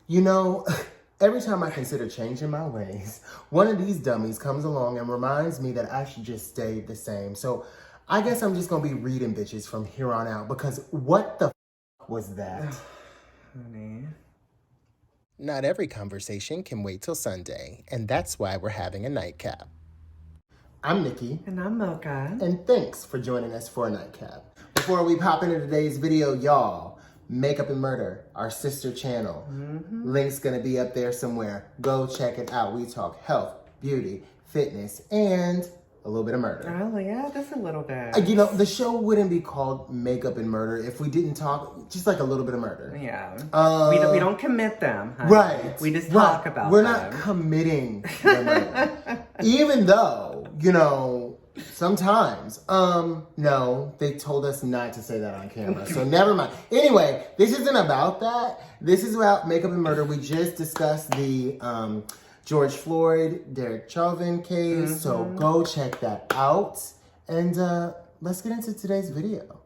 You know, every time I consider changing my ways, one of these dummies comes along and reminds me that I should just stay the same. So I guess I'm just gonna be reading bitches from here on out because what the was that? Honey. Not every conversation can wait till Sunday, and that's why we're having a nightcap. I'm Nicky. And I'm Mocha. And thanks for joining us for a nightcap. Before we pop into today's video, y'all, Makeup and Murder, our sister channel. Link's gonna be up there somewhere. Go check it out. We talk health, beauty, fitness, and a little bit of murder. Oh, yeah, just a little bit. You know, the show wouldn't be called Makeup and Murder if we didn't talk just like a little bit of murder. Yeah. We don't commit them. Honey. Right. We just talk about We're them. not committing the murder. Even though, you know, sometimes, no, they told us not to say that on camera, so never mind. Anyway, this isn't about that. This is about Makeup and Murder. We just discussed the George Floyd, Derek Chauvin case, so go check that out. And let's get into today's video.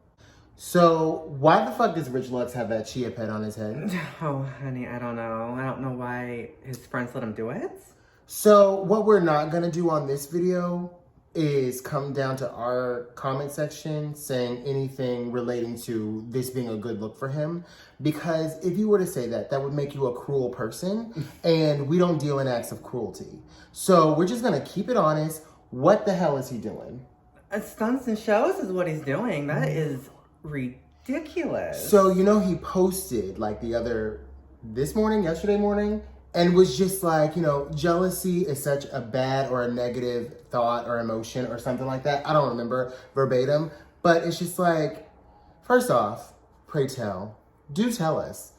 So, why the fuck does Rich Lux have that chia pet on his head? Oh, honey, I don't know. I don't know why his friends let him do it. So, what we're not gonna do on this video is come down to our comment section saying anything relating to this being a good look for him. Because if you were to say that, that would make you a cruel person. And we don't deal in acts of cruelty. So we're just gonna keep it honest. What the hell is he doing? Stunts and shows is what he's doing. That is ridiculous. So, you know, he posted like yesterday morning, and was just like, you know, jealousy is such a bad or a negative thought or emotion or something like that. I don't remember verbatim, but it's just like, first off, pray tell, do tell us,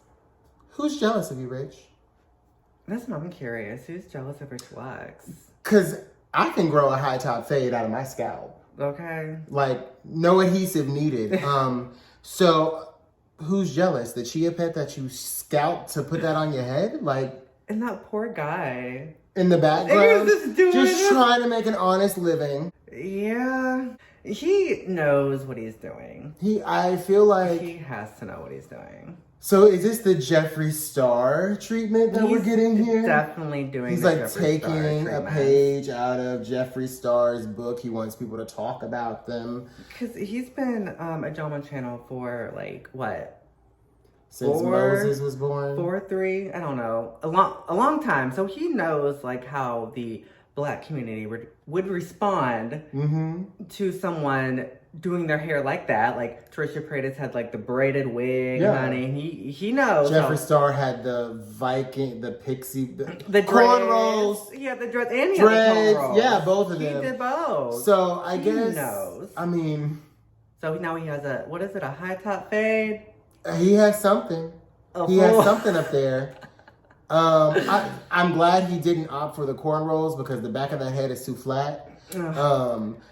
who's jealous of you, Rich? That's what I'm curious. Who's jealous of Rich Lux? Because I can grow a high top fade out of my scalp. Okay. Like, no adhesive needed. So who's jealous? The chia pet that you scalped to put that on your head? Like, And that poor guy. in the background, just trying to make an honest living. Yeah. He knows what he's doing. I feel like... He has to know what he's doing. So is this the Jeffree Star treatment that we're getting here? Definitely doing He's the like Jeffree taking Star a page out of Jeffree Star's book. He wants people to talk about them. Because he's been a gentleman channel for like, what? Since Moses was born? 3, I don't know. A long time. So he knows like how the Black community would respond to someone doing their hair like that. Like Trisha Paytas had like the braided wig, honey. He knows. Jeffree Star had the Viking, the pixie, the cornrows. Yeah, the dreads and he dreads. had the cornrows. Yeah, both of them. He did both. So I he guess knows. I mean, so now he has a high top fade. He has something. He has something up there. I'm glad he didn't opt for the cornrows because the back of that head is too flat.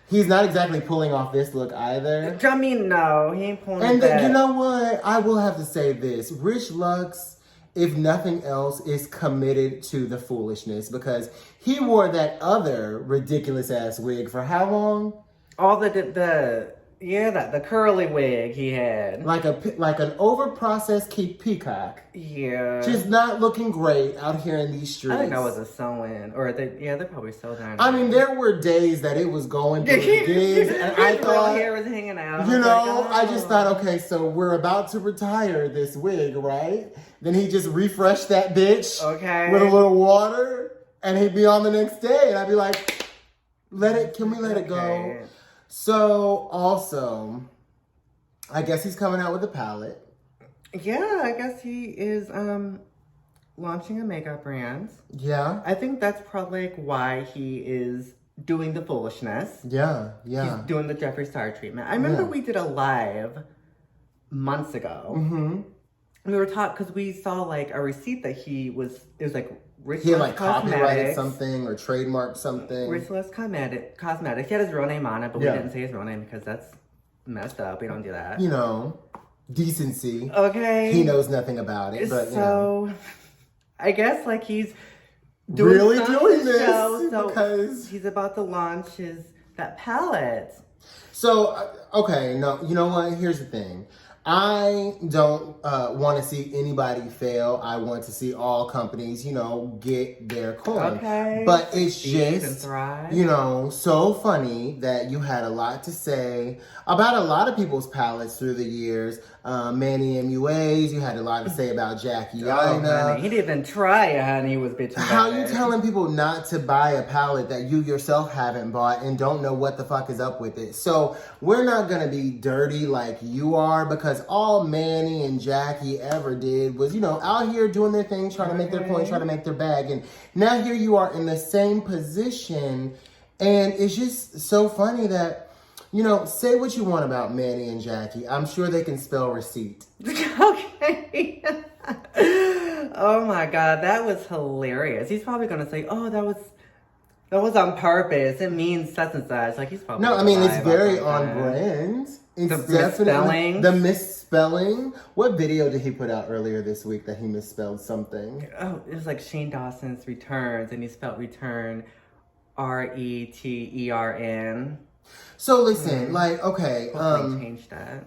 He's not exactly pulling off this look either. I mean, no, he ain't pulling And that. you know what? I will have to say this. Rich Lux, if nothing else, is committed to the foolishness because he wore that other ridiculous ass wig for how long? All the curly wig he had. Like an over-processed peacock. Yeah. Just not looking great out here in these streets. I think that was a sew-in. Or they're probably sewed down. I mean, there were days that it was going through the gigs, and I thought, hair was hanging out. you know, I just thought, okay, so we're about to retire this wig, right? Then he just refreshed that bitch with a little water, and he'd be on the next day, and I'd be like, can we let it go? So, also, I guess he's coming out with a palette. Yeah, I guess he is launching a makeup brand. Yeah. I think that's probably like why he is doing the foolishness. Yeah. He's doing the Jeffree Star treatment. I remember we did a live months ago. We were taught because we saw like a receipt that it was like Rich He had Lux like Cosmetics. copyrighted something or trademarked something. Rich Lux Cosmetics. He had his real name on it, but we didn't say his real name because that's messed up. We don't do that. You know, decency. Okay. He knows nothing about it, but so I guess like he's doing this because he's about to launch that palette. So okay, no, you know what? Here's the thing. I don't want to see anybody fail. I want to see all companies, get their coin. Okay. But it's Succeed and just, thrive. so funny that you had a lot to say about a lot of people's palettes through the years. Manny MUAs, you had a lot to say about Jackie Aina. He didn't even try it, honey. He was bitching about How you it. telling people not to buy a palette that you yourself haven't bought and don't know what the fuck is up with it? So we're not going to be dirty like you are, because all Manny and Jackie ever did was, out here doing their thing, trying to make their coin, trying to make their bag. And now here you are in the same position. And it's just so funny that, say what you want about Manny and Jackie. I'm sure they can spell receipt. Okay. Oh my God, that was hilarious. He's probably gonna say, "Oh, that was on purpose. It means such and such." Like he's probably. No, I mean it's very on brand. It's definitely the misspelling. What video did he put out earlier this week that he misspelled something? Oh, it was like Shane Dawson's returns, and he spelled return RETERN. So listen, okay, change that.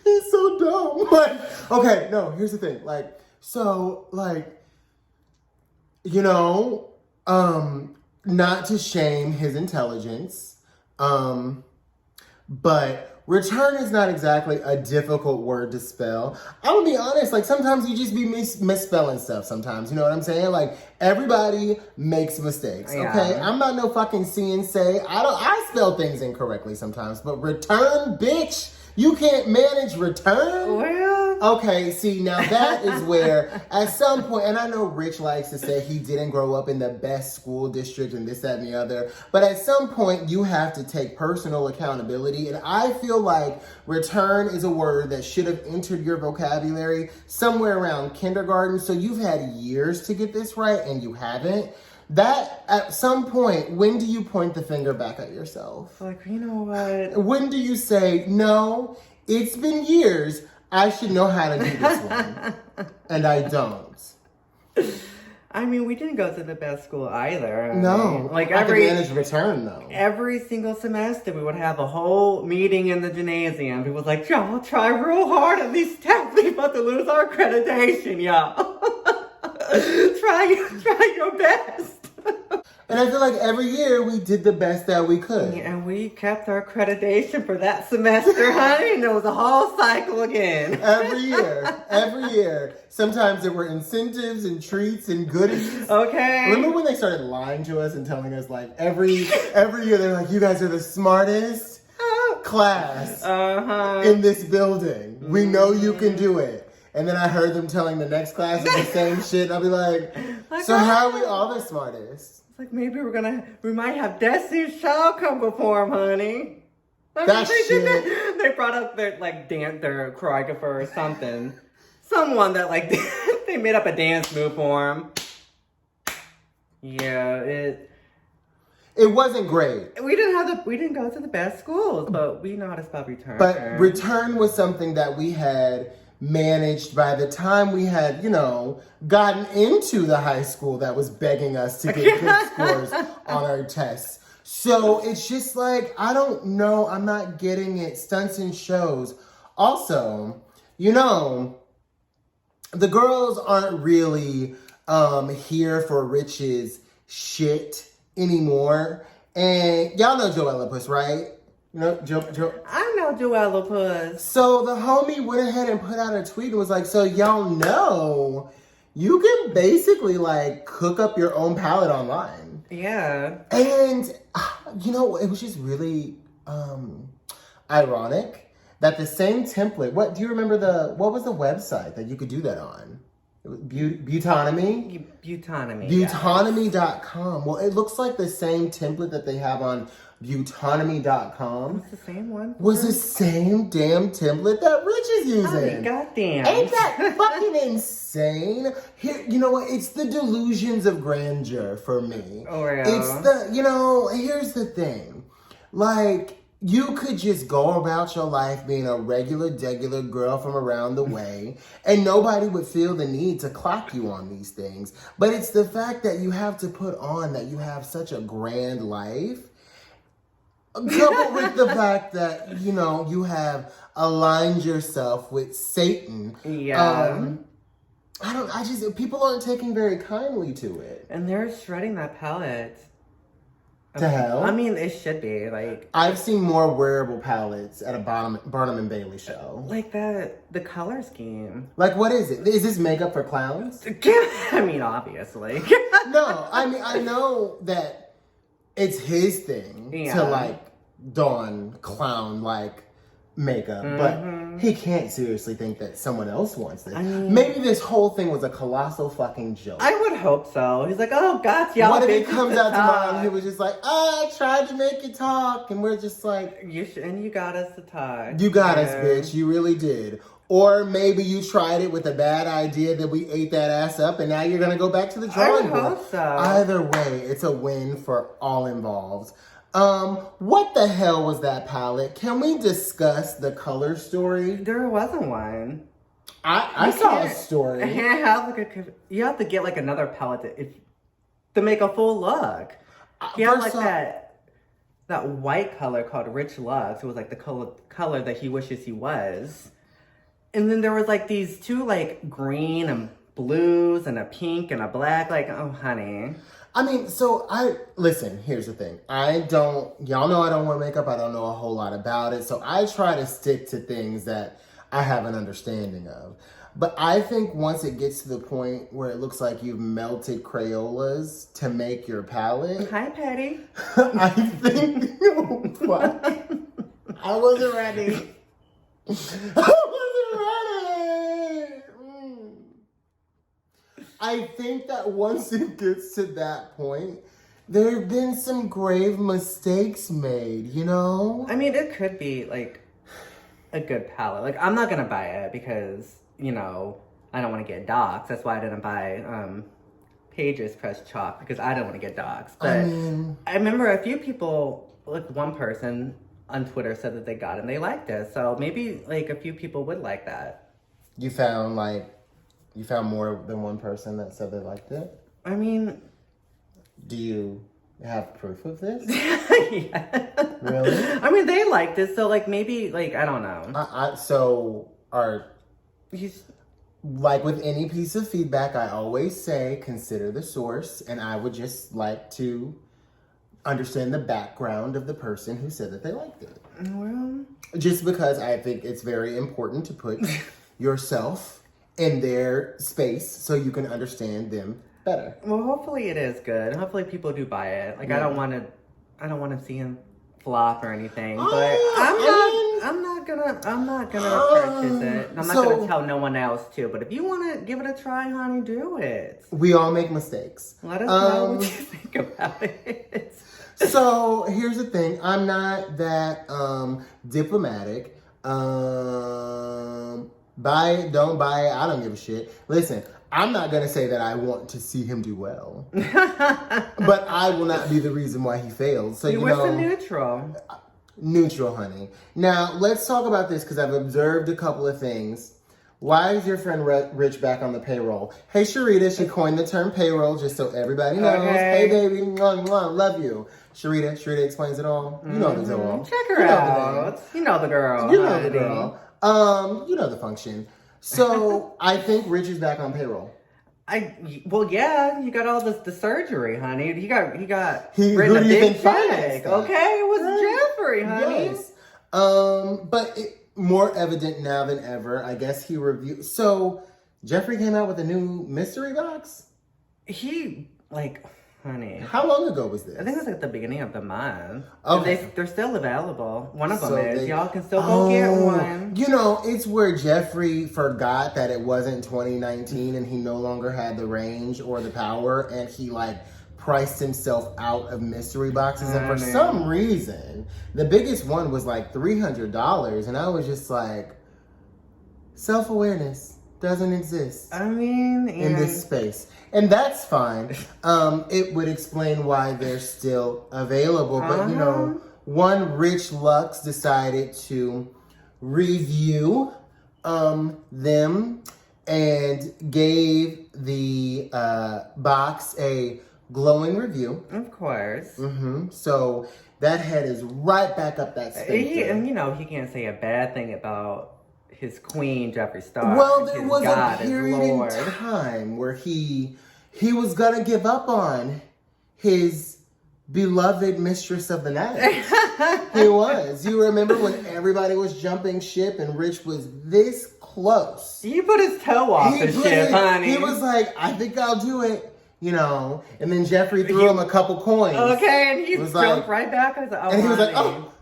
He's so dumb. Okay, no, here's the thing. Not to shame his intelligence, but return is not exactly a difficult word to spell. I'm gonna be honest, sometimes you just be misspelling stuff sometimes, you know what I'm saying? Everybody makes mistakes, okay? Yeah. I'm not no fucking say. I spell things incorrectly sometimes, but return, bitch, you can't manage return? Well... Okay, see, now that is where, at some point, and I know Rich likes to say he didn't grow up in the best school district and this, that, and the other, but at some point, you have to take personal accountability, and I feel like return is a word that should have entered your vocabulary somewhere around kindergarten, so you've had years to get this right, and you haven't. That, at some point, when do you point the finger back at yourself? You know what? When do you say, no, it's been years, I should know how to do this one, and I don't. I mean, we didn't go to the best school either. No, I could manage return though. Every single semester, we would have a whole meeting in the gymnasium. People was like, "Y'all try real hard on these tests. We about to lose our accreditation, y'all. try your best." And I feel like every year we did the best that we could. Yeah, and we kept our accreditation for that semester, honey, and it was a whole cycle again. Every year. Sometimes there were incentives and treats and goodies. Okay. Remember when they started lying to us and telling us every year they're like, you guys are the smartest class in this building. We know you can do it. And then I heard them telling the next class the same shit. And I'll be like, so how are we all the smartest? Maybe we might have Destiny's Child come perform, honey. That shit. They brought up their their choreographer or something. Someone that they made up a dance move for him. Yeah, it wasn't great. We didn't go to the best schools, but we know how to spell return. But return was something that we had managed by the time we had, gotten into the high school that was begging us to get good scores on our tests. So it's just I don't know. I'm not getting it. Stunts and shows. Also, the girls aren't really here for Rich's shit anymore. And y'all know Joella Puss, right? I know Joella Puss. So the homie went ahead and put out a tweet and was like, so y'all know you can basically cook up your own palette online. Yeah. And it was just really ironic that the same template, what was the website that you could do that on? Butonomy? Butonomy. Butonomy.com. Well, it looks like the same template that they have on Butonomy.com. It's the same one. Was the same damn template that Rich is using. Goddamn. Ain't that fucking insane? Here, you know what? It's the delusions of grandeur for me. Oh, yeah. It's here's the thing. You could just go about your life being a regular, degular girl from around the way, and nobody would feel the need to clock you on these things. But it's the fact that you have to put on that you have such a grand life. Coupled with the fact that, you know, you have aligned yourself with Satan. Yeah. People aren't taking very kindly to it. And they're shredding that palette. To hell? I mean, it should be, like... I've seen more wearable palettes at a Barnum and Bailey show. Like the color scheme. Like, what is it? Is this makeup for clowns? I mean, obviously. No, I mean, I know that it's his thing to, like, don clown-like makeup, but he can't seriously think that someone else wants this. I mean, maybe this whole thing was a colossal fucking joke. I would hope so. He's like, oh, God, y'all. What if it comes out tomorrow and he was just like, I tried to make it talk, and we're just like... you got us to talk. You got us, bitch. You really did. Or maybe you tried it with a bad idea that we ate that ass up, and now you're going to go back to the drawing board. I hope so. Either way, it's a win for all involved. What the hell was that palette? Can we discuss the color story? There wasn't one. I saw a story. You have to get like another palette to make a full look. He had like that white color called Rich Lux. It was like the color that he wishes he was. And then there was like these two like green and blues and a pink and a black. Like, oh honey. I mean, listen, here's the thing. Y'all know I don't wear makeup. I don't know a whole lot about it. So I try to stick to things that I have an understanding of. But I think once it gets to the point where it looks like you've melted Crayolas to make your palette. Hi, Patty. I think, what? I wasn't ready. I think that once it gets to that point, there have been some grave mistakes made, you know? I mean, it could be, like, a good palette. Like, I'm not going to buy it because, you know, I don't want to get doxxed. That's why I didn't buy Paige's Pressed Chalk, because I don't want to get doxxed. But I remember a few people, like one person on Twitter said that they got it and they liked it. So maybe, like, a few people would like that. You found more than one person that said they liked it? I mean... Do you have proof of this? Yeah. Really? I mean, they liked it, so, like, maybe, like, I don't know. Like with any piece of feedback, I always say, consider the source, and I would just like to understand the background of the person who said that they liked it. Well... Just because I think it's very important to put yourself in their space so you can understand them better. Well, hopefully it is good. Hopefully people do buy it. Like, I don't want to see him flop or anything. But I'm not gonna purchase it. I'm not gonna tell no one else to. But if you want to give it a try, honey, do it. We all make mistakes. Let us know what you think about it. So here's the thing. I'm not that diplomatic. Buy it, don't buy it, I don't give a shit. Listen, I'm not going to say that I want to see him do well. But I will not be the reason why he failed. So, you know, neutral. Neutral, honey. Now, let's talk about this because I've observed a couple of things. Why is your friend Rich back on the payroll? Hey, Sharita, she coined the term payroll just so everybody knows. Okay. Hey, baby, mwah, mwah, love you. Sharita explains it all. You know the deal. Check her out. You know the girl. You know the girl. You know the function. So I think Rich is back on payroll. Well, yeah, you got all the surgery, honey. He got who do you think financed that? Okay, it was Jeffrey, honey. Yes. But more evident now than ever. I guess he reviewed. So Jeffrey came out with a new mystery box. Honey. How long ago was this? I think it was like the beginning of the month. Okay. They're still available. One of them is. Y'all can still go get one. You know, it's where Jeffrey forgot that it wasn't 2019 and he no longer had the range or the power, and he priced himself out of mystery boxes. And for some reason, the biggest one was like $300. And I was just like, self-awareness doesn't exist. I mean, in this space. And that's fine. It would explain why they're still available. But, you know, one Rich Lux decided to review them and gave the box a glowing review. Of course. So that head is right back up that sphincter. And he can't say a bad thing about his queen, Jeffree Star. Well, there his was God, a period in time where he was gonna give up on his beloved mistress of the night. He was. You remember when everybody was jumping ship and Rich was this close? He put his toe off the ship, honey. He was like, I think I'll do it. And then Jeffree threw him a couple coins. Okay, and he was jumped right back. I was like, and he was like, oh,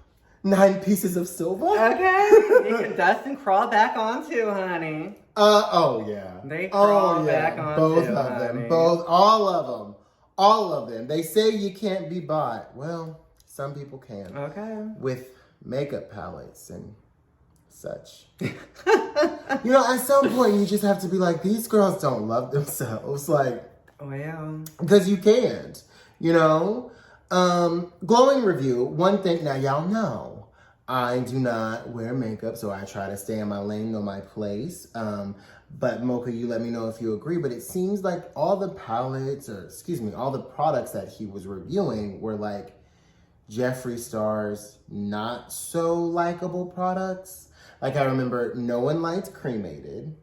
9 pieces of silver? Okay. You can dust and crawl back on too, honey. Oh yeah. They crawl back on both too, of honey. them. All of them. They say you can't be bought. Well, some people can. Okay. With makeup palettes and such. At some point you just have to be like, these girls don't love themselves. Like, oh yeah. Because you can't. Glowing review. One thing, now y'all know, I do not wear makeup, so I try to stay in my lane, know my place. But Mocha, you let me know if you agree, but it seems like all the palettes, all the products that he was reviewing were like Jeffree Star's not so likable products. Like I remember no one liked Cremated.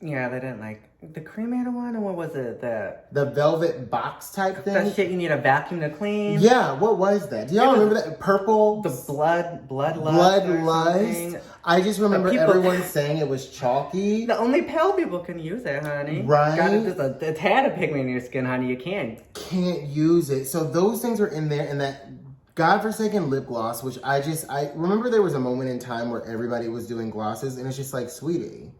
Yeah, they didn't like the cremated one, or what was it? The velvet box type thing? That shit you need a vacuum to clean? Yeah, what was that? Do y'all remember that? Purple? The blood lust. Bloodlust. I just remember everyone saying it was chalky. The only pale people can use it, honey. Right? Got just a tad of pigment in your skin, honey. You can't use it. So those things are in there, and that godforsaken lip gloss, which I remember there was a moment in time where everybody was doing glosses, and it's just like, sweetie,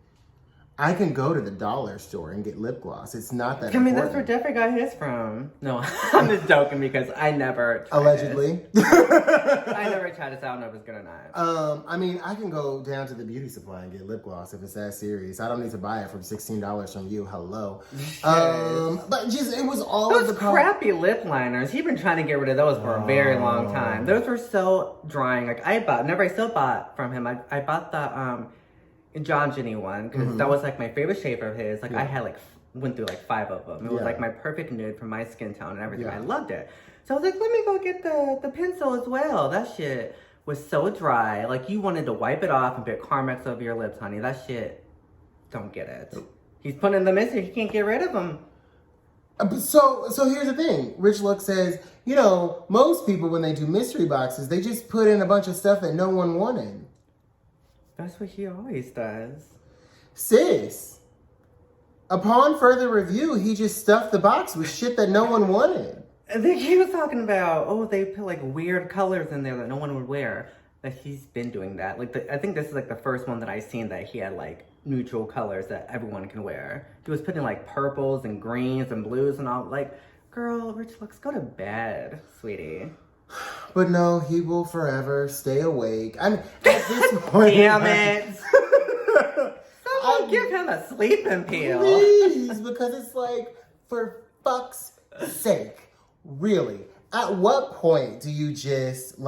I can go to the dollar store and get lip gloss. It's not that important. That's where Jeffree got his from. No, I'm just joking because I never tried Allegedly. I never tried this. I don't know if it's good or not. I can go down to the beauty supply and get lip gloss if it's that serious. I don't need to buy it for $16 from you. Hello. But just, it was all those of the crappy lip liners. He's been trying to get rid of those for a very long time. Those were so drying. Like I still bought from him. I bought the John Ginny one because that was like my favorite shape of his. Like I had went through 5 of them. It was like my perfect nude for my skin tone and everything. I loved it. So I was like, let me go get the pencil as well. That shit was so dry. Like you wanted to wipe it off and put Carmex over your lips, honey. That shit, don't get it. He's putting them in so he can't get rid of them. So here's the thing. Rich Lux says, most people when they do mystery boxes, they just put in a bunch of stuff that no one wanted. That's what he always does. Sis, upon further review, he just stuffed the box with shit that no one wanted. I think he was talking about, they put weird colors in there that no one would wear. That he's been doing that. I think this is the first one that I've seen that he had neutral colors that everyone can wear. He was putting purples and greens and blues and all. Girl, Rich Lux, go to bed, sweetie. But no, he will forever stay awake. At this point... Damn it! Someone give him a sleeping pill. Please, because it's for fuck's sake. Really? At what point do you just,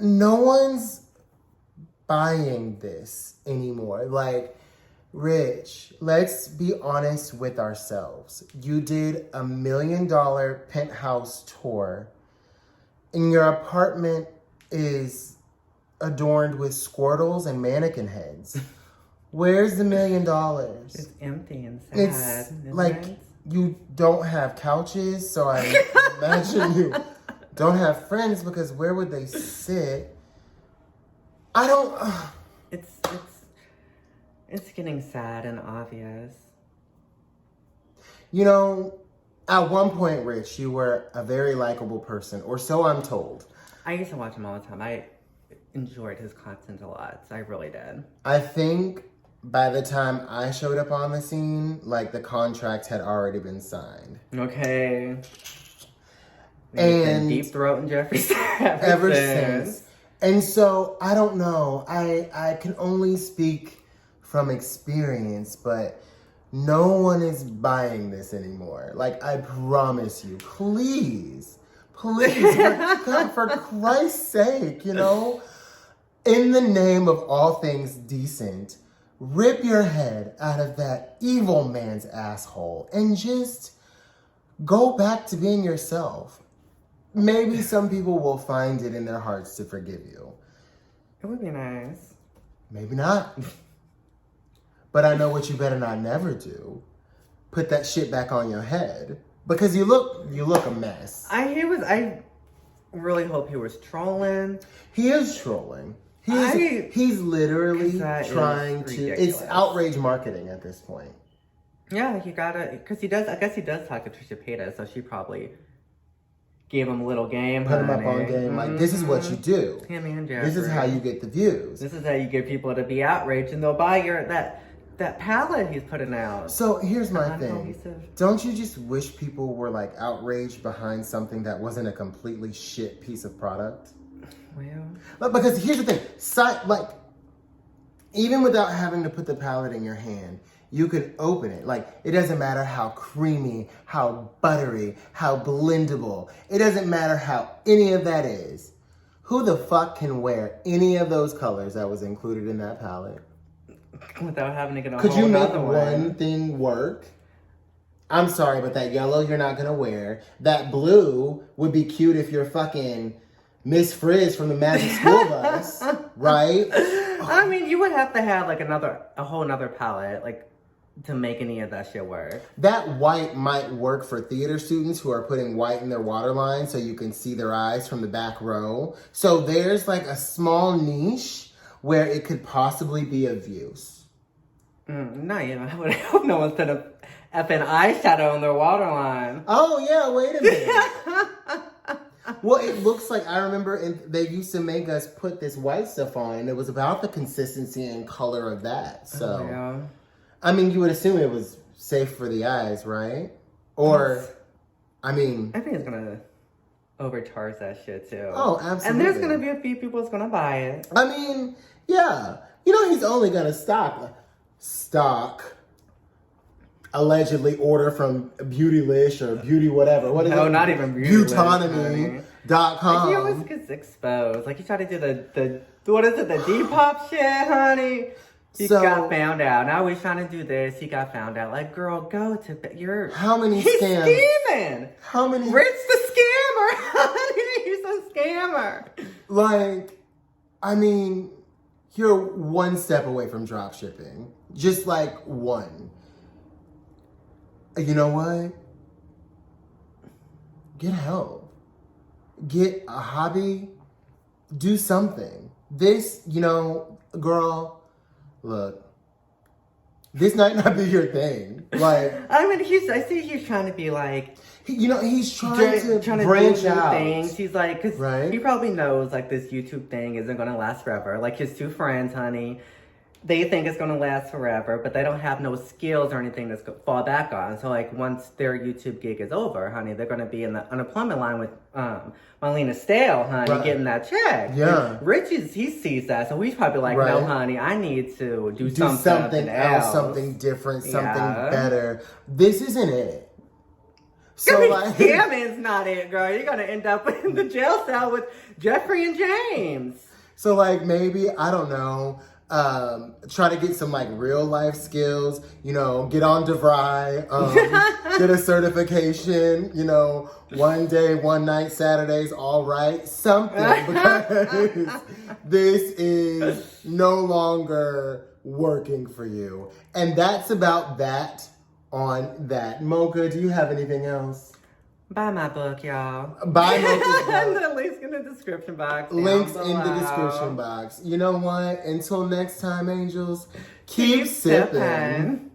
no one's buying this anymore. Rich, let's be honest with ourselves. You did $1 million penthouse tour, and your apartment is adorned with Squirtles and mannequin heads. Where's the $1 million? It's empty and It's sad. you don't have couches, so I imagine you don't have friends because where would they sit? I don't... It's getting sad and obvious. At one point, Rich, you were a very likable person, or so I'm told. I used to watch him all the time. I enjoyed his content a lot. I really did. I think by the time I showed up on the scene, the contract had already been signed. Okay. And deep throat and Jeffree ever since. And so, I don't know. I can only speak from experience, but no one is buying this anymore. I promise you. Please, for Christ's sake, in the name of all things decent, rip your head out of that evil man's asshole and just go back to being yourself. maybe some people will find it in their hearts to forgive you. It would be nice. Maybe not. But I know what you better not never do. Put that shit back on your head. Because you look a mess. I really hope he was trolling. He is trolling. He's literally trying to. It's outrage marketing at this point. Yeah, he gotta, because he does. I guess he does talk to Trisha Paytas, so she probably gave him a little game. Put him up on game. Like, this is what you do. Him and Jeffrey. This is how you get the views. This is how you get people to be outraged, and they'll buy that palette he's putting out. So here's my thing. Don't you just wish people were like outraged behind something that wasn't a completely shit piece of product? Well, because here's the thing. Like, even without having to put the palette in your hand, you could open it. Like, it doesn't matter how creamy, how buttery, how blendable. It doesn't matter how any of that is. Who the fuck can wear any of those colors that was included in that palette? Without having to get a Could whole you make other one thing work? I'm sorry, but that yellow you're not gonna wear. That blue would be cute if you're fucking Miss Frizz from the Magic School Bus, right? I mean, you would have to have like a whole nother palette, like, to make any of that shit work. That white might work for theater students who are putting white in their waterline so you can see their eyes from the back row. So there's like a small niche where it could possibly be of use. I would hope no one's put a effing eyeshadow on their waterline. Oh yeah, wait a minute. Well, it looks like, I remember they used to make us put this white stuff on, and it was about the consistency and color of that. So, yeah. I mean, you would assume it was safe for the eyes, right? Or, I mean, I think it's gonna overcharge that shit too. Oh, absolutely. And there's gonna be a few people that's gonna buy it. I mean, yeah. You know, he's only gonna stock. Allegedly order from Beautylish or Beauty whatever. What is it? No, not even Beautynomy.com. He always gets exposed. Like, he tried to do the what is it, the Depop shit, honey? He got found out. Now he's trying to do this. He got found out. Like, girl, go to your... How many he's scams? He's scheming. How many... Rich the scammer, honey. He's a scammer. Like, I mean, you're one step away from drop shipping. Just like one. You know what? Get help. Get a hobby. Do something. This, girl, look. This might not be your thing. Like, I mean, I see he's trying to be like, he's trying to branch out. Things. He's like, because right? he probably knows like this YouTube thing isn't going to last forever. Like, his two friends, honey, they think it's going to last forever, but they don't have no skills or anything to fall back on. So, like, once their YouTube gig is over, honey, they're going to be in the unemployment line with Marlena Stale, honey, right. getting that check. Yeah. And Rich, he sees that, so he's probably like, right. no, honey, I need to do something else, something different, something better. This isn't it. So, like, scamming's not it, girl. You're going to end up in the jail cell with Jeffrey and James. So, like, maybe, I don't know, try to get some like real life skills, get on DeVry, get a certification, one day, one night, Saturdays, all right, something, because this is no longer working for you. And that's about that on that. Mocha, do you have anything else? Buy my book, y'all. Buy Mocha's book. The link's in the description box. Links in the description box. You know what? Until next time, angels, keep sipping.